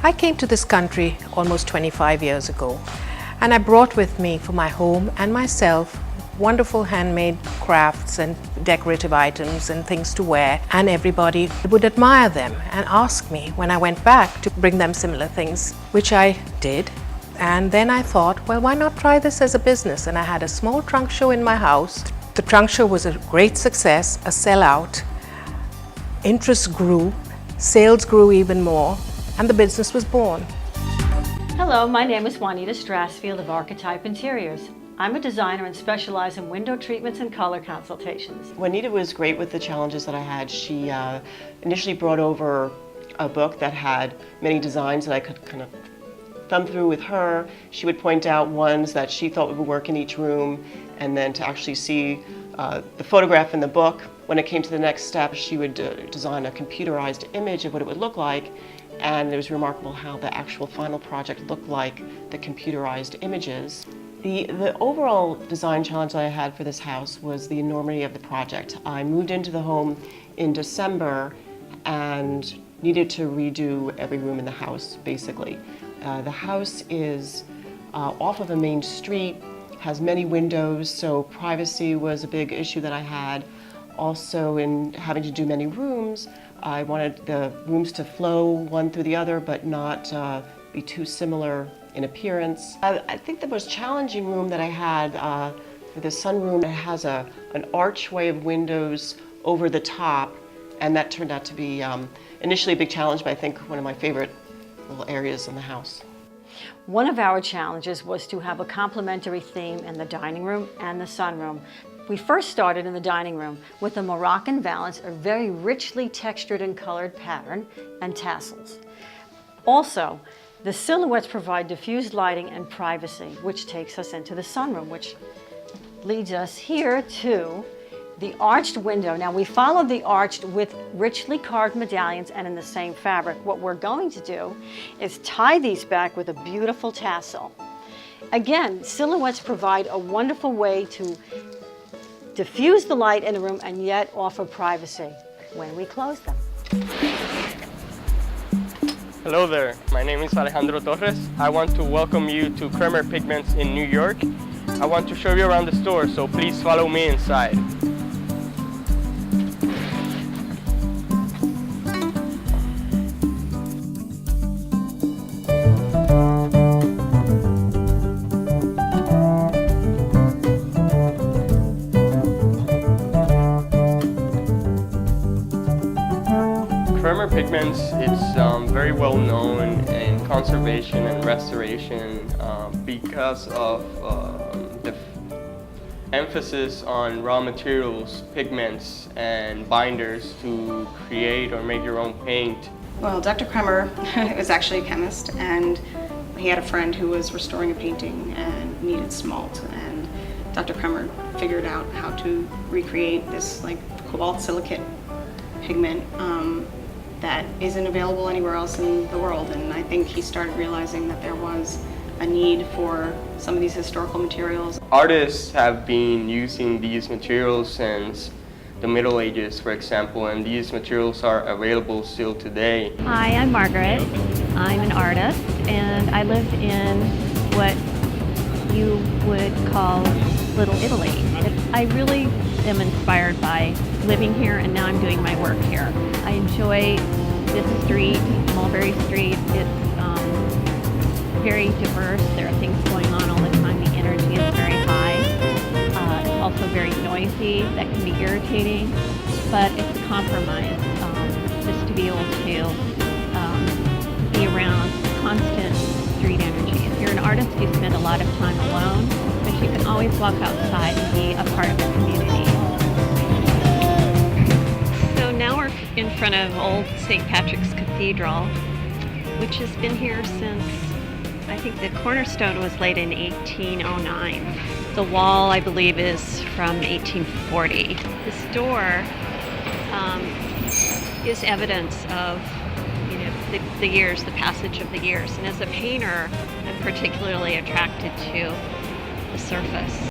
I came to this country almost 25 years ago, and I brought with me for my home and myself wonderful handmade crafts and decorative items and things to wear, and everybody would admire them and ask me when I went back to bring them similar things, which I did. And then I thought, well, why not try this as a business? And I had a small trunk show in my house. The trunk show was a great success, a sellout. Interest grew, sales grew even more, and the business was born. Hello, my name is Juanita Strassfield of Archetype Interiors. I'm a designer and specialize in window treatments and color consultations. Juanita was great with the challenges that I had. She initially brought over a book that had many designs that I could kind of thumb through with her. She would point out ones that she thought would work in each room, and then to actually see the photograph in the book. When it came to the next step, she would design a computerized image of what it would look like, and it was remarkable how the actual final project looked like the computerized images. The overall design challenge that I had for this house was the enormity of the project. I moved into the home in December and needed to redo every room in the house, basically. The house is off of a main street, has many windows, so privacy was a big issue that I had. Also, in having to do many rooms, I wanted the rooms to flow one through the other, but not be too similar in appearance. I think the most challenging room that I had for the sunroom, it has an archway of windows over the top, and that turned out to be initially a big challenge, but I think one of my favorite little areas in the house. One of our challenges was to have a complementary theme in the dining room and the sunroom. We first started in the dining room with a Moroccan valance, a very richly textured and colored pattern, and tassels. Also, the silhouettes provide diffused lighting and privacy, which takes us into the sunroom, which leads us here to the arched window. Now, we followed the arched with richly carved medallions and in the same fabric. What we're going to do is tie these back with a beautiful tassel. Again, silhouettes provide a wonderful way to diffuse the light in the room and yet offer privacy when we close them. Hello there, my name is Alejandro Torres. I want to welcome you to Kramer Pigments in New York. I want to show you around the store, so please follow me inside. Kramer Pigments, it's very well known in conservation and restoration because of the emphasis on raw materials, pigments, and binders to create or make your own paint. Well, Dr. Kramer is actually a chemist, and he had a friend who was restoring a painting and needed smalt, and Dr. Kramer figured out how to recreate this like cobalt silicate pigment that isn't available anywhere else in the world, and I think he started realizing that there was a need for some of these historical materials. Artists have been using these materials since the Middle Ages, for example, and these materials are available still today. Hi, I'm Margaret. I'm an artist, and I lived in what you would call Little Italy. I really am inspired by living here, and now I'm doing my work here. I enjoy this street, Mulberry Street. It's very diverse. There are things going on all the time. The energy is very high. It's also very noisy. That can be irritating, but it's a compromise just to be able to be around constant street energy. If you're an artist, you spend a lot of time alone, but you can always walk outside and be a part of the community. So now we're in front of old St. Patrick's Cathedral, which has been here since, I think the cornerstone was laid in 1809. The wall, I believe, is from 1840. This door is evidence of the years, the passage of the years. And as a painter, I'm particularly attracted to the surface.